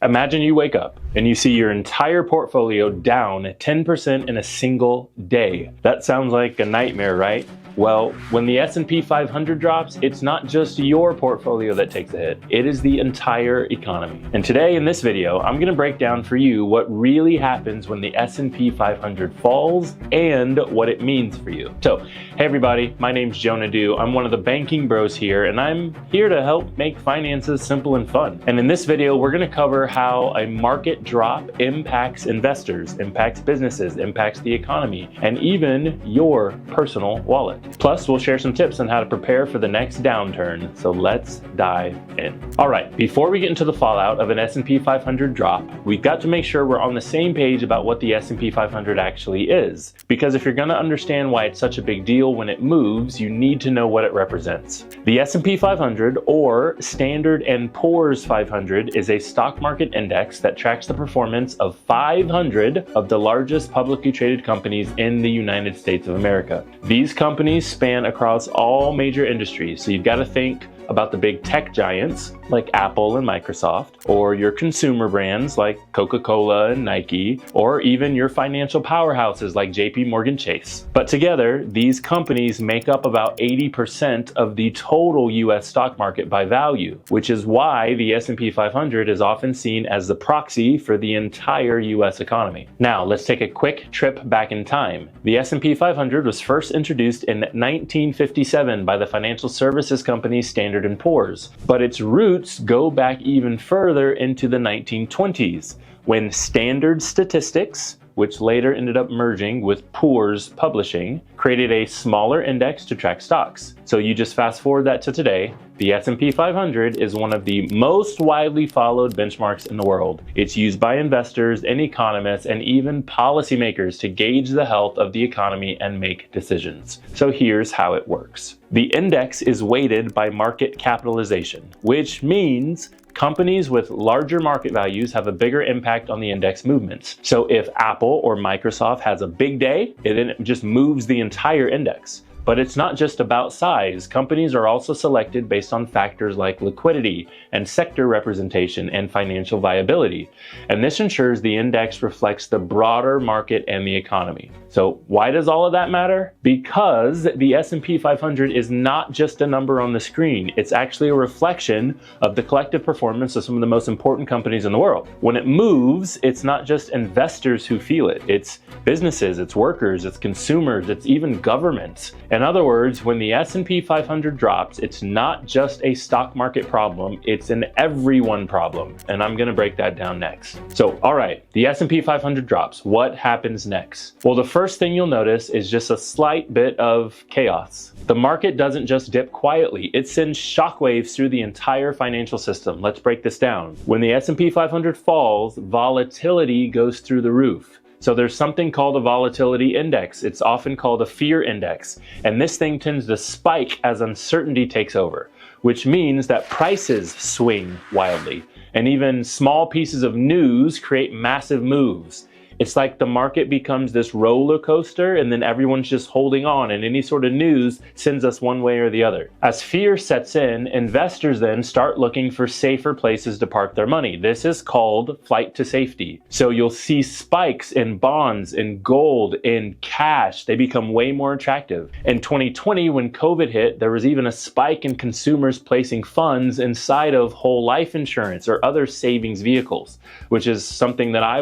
Imagine you wake up and you see your entire portfolio down 10% in a single day. That sounds like a nightmare, right? Well, when the S&P 500 drops, it's not just your portfolio that takes a hit, it is the entire economy. And today in this video, I'm gonna break down for you what really happens when the S&P 500 falls and what it means for you. So, hey everybody, my name's Jonah. I'm one of the banking bros here, and I'm here to help make finances simple and fun. And in this video, we're gonna cover how a market drop impacts investors, impacts businesses, impacts the economy, and even your personal wallet. Plus, we'll share some tips on how to prepare for the next downturn, so let's dive in. All right, before we get into the fallout of an S&P 500 drop, we've got to make sure we're on the same page about what the S&P 500 actually is. Because if you're gonna understand why it's such a big deal when it moves, you need to know what it represents. The S&P 500, or Standard & Poor's 500, is a stock market index that tracks the performance of 500 of the largest publicly traded companies in the United States of America. These companies span across all major industries, so you've got to think about the big tech giants like Apple and Microsoft, or your consumer brands like Coca-Cola and Nike, or even your financial powerhouses like JP Morgan Chase. But together, these companies make up about 80% of the total US stock market by value, which is why the S&P 500 is often seen as the proxy for the entire US economy. Now, let's take a quick trip back in time. The S&P 500 was first introduced in 1957 by the financial services company Standard & Poor's, but its roots go back even further into the 1920s, when Standard Statistics, which later ended up merging with Poor's Publishing, created a smaller index to track stocks. So you just fast forward that to today, the S&P 500 is one of the most widely followed benchmarks in the world. It's used by investors and economists and even policymakers to gauge the health of the economy and make decisions. So here's how it works. The index is weighted by market capitalization, which means companies with larger market values have a bigger impact on the index movements. So if Apple or Microsoft has a big day, it just moves the entire index. But it's not just about size. Companies are also selected based on factors like liquidity and sector representation and financial viability. And this ensures the index reflects the broader market and the economy. So why does all of that matter? Because the S&P 500 is not just a number on the screen. It's actually a reflection of the collective performance of some of the most important companies in the world. When it moves, it's not just investors who feel it. It's businesses, it's workers, it's consumers, it's even governments. In other words, when the S&P 500 drops, it's not just a stock market problem, it's an everyone problem. And I'm gonna break that down next. So, all right, the S&P 500 drops. What happens next? Well, the first thing you'll notice is just a slight bit of chaos. The market doesn't just dip quietly, it sends shockwaves through the entire financial system. Let's break this down. When the S&P 500 falls, volatility goes through the roof. So there's something called a volatility index. It's often called a fear index. And this thing tends to spike as uncertainty takes over, which means that prices swing wildly. And even small pieces of news create massive moves. It's like the market becomes this roller coaster and then everyone's just holding on, and any sort of news sends us one way or the other. As fear sets in, investors then start looking for safer places to park their money. This is called flight to safety. So you'll see spikes in bonds, in gold, in cash. They become way more attractive. In 2020, when COVID hit, there was even a spike in consumers placing funds inside of whole life insurance or other savings vehicles, which is something that I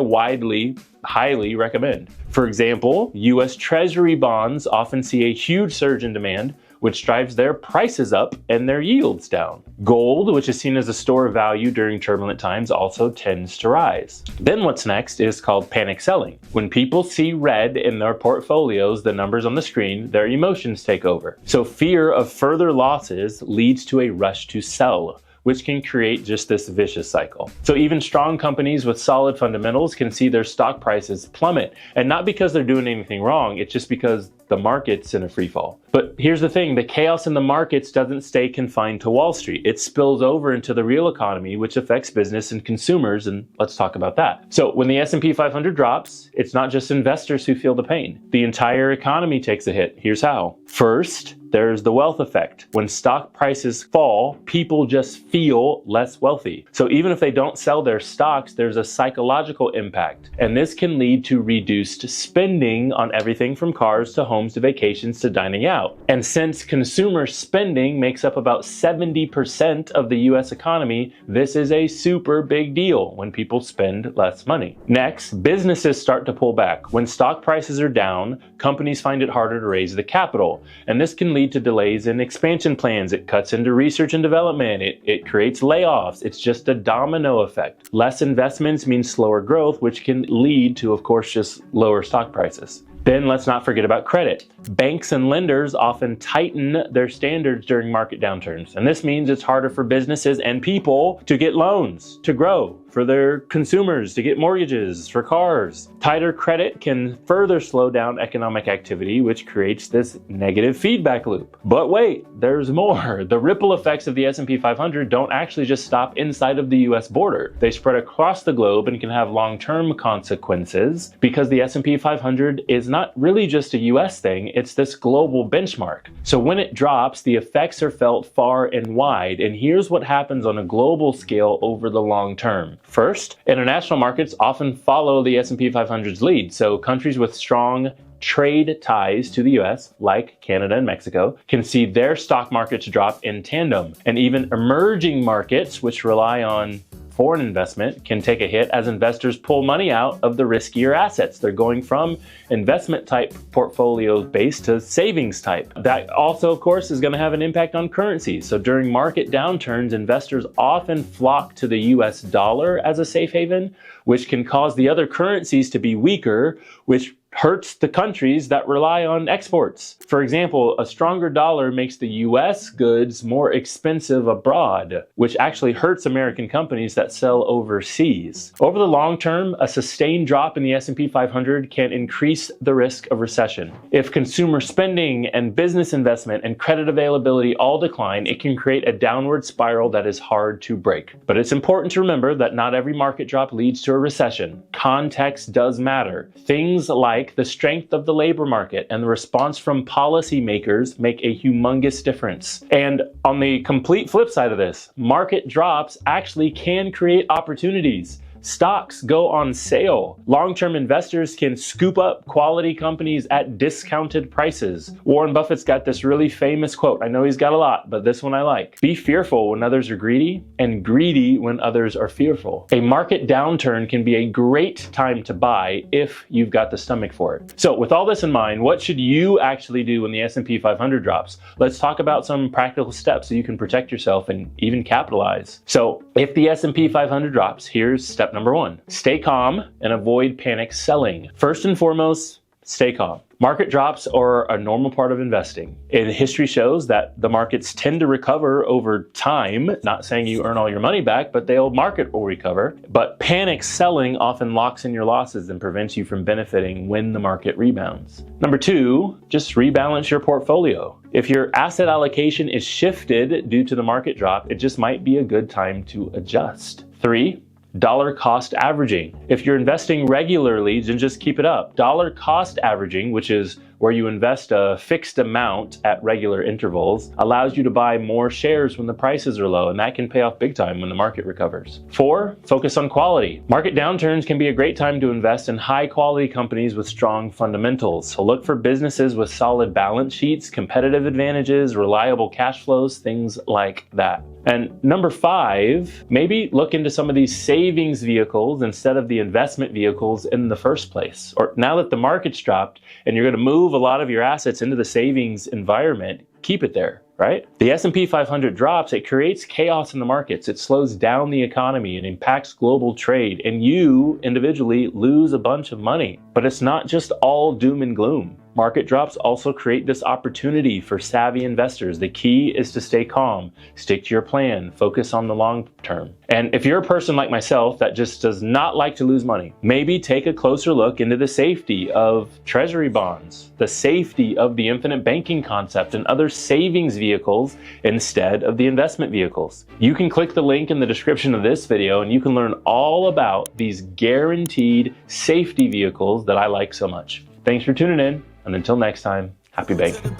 highly recommend. For example, US Treasury bonds often see a huge surge in demand, which drives their prices up and their yields down. Gold, which is seen as a store of value during turbulent times, also tends to rise. Then what's next is called panic selling. When people see red in their portfolios, the numbers on the screen, their emotions take over. So fear of further losses leads to a rush to sell, which can create just this vicious cycle. So even strong companies with solid fundamentals can see their stock prices plummet, and not because they're doing anything wrong, it's just because the market's in a free fall. But here's the thing, the chaos in the markets doesn't stay confined to Wall Street. It spills over into the real economy, which affects business and consumers, and let's talk about that. So when the S&P 500 drops, it's not just investors who feel the pain. The entire economy takes a hit. Here's how. First, there's the wealth effect. When stock prices fall, people just feel less wealthy. So even if they don't sell their stocks, there's a psychological impact. And this can lead to reduced spending on everything from cars to homes to vacations to dining out. And since consumer spending makes up about 70% of the US economy, this is a super big deal when people spend less money. Next, businesses start to pull back. When stock prices are down, companies find it harder to raise the capital. And this can lead to delays in expansion plans. It cuts into research and development. It creates layoffs. It's just a domino effect. Less investments means slower growth, which can lead to, of course, just lower stock prices. Then let's not forget about credit. Banks and lenders often tighten their standards during market downturns. And this means it's harder for businesses and people to get loans, to grow, for their consumers to get mortgages, for cars. Tighter credit can further slow down economic activity, which creates this negative feedback loop. But wait, there's more. The ripple effects of the S&P 500 don't actually just stop inside of the US border. They spread across the globe and can have long-term consequences because the S&P 500 is not really just a US thing, it's this global benchmark. So when it drops, the effects are felt far and wide. And here's what happens on a global scale over the long term. First, international markets often follow the S&P 500's lead. So countries with strong trade ties to the US, like Canada and Mexico, can see their stock markets drop in tandem. And even emerging markets, which rely on foreign investment, can take a hit as investors pull money out of the riskier assets. They're going from investment type portfolios based to savings type. That also, of course, is going to have an impact on currency. So during market downturns, investors often flock to the US dollar as a safe haven, which can cause the other currencies to be weaker, which hurts the countries that rely on exports. For example, a stronger dollar makes the US goods more expensive abroad, which actually hurts American companies that sell overseas. Over the long term, a sustained drop in the S&P 500 can increase the risk of recession. If consumer spending and business investment and credit availability all decline, it can create a downward spiral that is hard to break. But it's important to remember that not every market drop leads to a recession. Context does matter. Things like the strength of the labor market and the response from policymakers make a humongous difference. And on the complete flip side of this, market drops actually can create opportunities. Stocks go on sale. Long-term investors can scoop up quality companies at discounted prices. Warren Buffett's got this really famous quote. I know he's got a lot, but this one I like. Be fearful when others are greedy, and greedy when others are fearful. A market downturn can be a great time to buy if you've got the stomach for it. So with all this in mind, what should you actually do when the S&P 500 drops? Let's talk about some practical steps so you can protect yourself and even capitalize. So if the S&P 500 drops, here's step number one. Stay calm and avoid panic selling. First and foremost, stay calm. Market drops are a normal part of investing. And history shows that the markets tend to recover over time. Not saying you earn all your money back, but the market will recover. But panic selling often locks in your losses and prevents you from benefiting when the market rebounds. Number two, just rebalance your portfolio. If your asset allocation is shifted due to the market drop, it just might be a good time to adjust. Three, dollar cost averaging. If you're investing regularly, then just keep it up. Dollar cost averaging, which is where you invest a fixed amount at regular intervals, allows you to buy more shares when the prices are low, and that can pay off big time when the market recovers. Four, focus on quality. Market downturns can be a great time to invest in high quality companies with strong fundamentals. So look for businesses with solid balance sheets, competitive advantages, reliable cash flows, things like that. And number five, maybe look into some of these savings vehicles instead of the investment vehicles in the first place. Or now that the market's dropped and you're going to move a lot of your assets into the savings environment, keep it there, right? The S&P 500 drops, it creates chaos in the markets. It slows down the economy and impacts global trade, and you individually lose a bunch of money. But it's not just all doom and gloom. Market drops also create this opportunity for savvy investors. The key is to stay calm, stick to your plan, focus on the long term. And if you're a person like myself that just does not like to lose money, maybe take a closer look into the safety of treasury bonds, the safety of the infinite banking concept and other savings vehicles instead of the investment vehicles. You can click the link in the description of this video and you can learn all about these guaranteed safety vehicles that I like so much. Thanks for tuning in. And until next time, happy banking.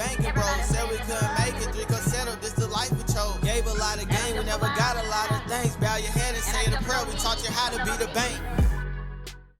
bank.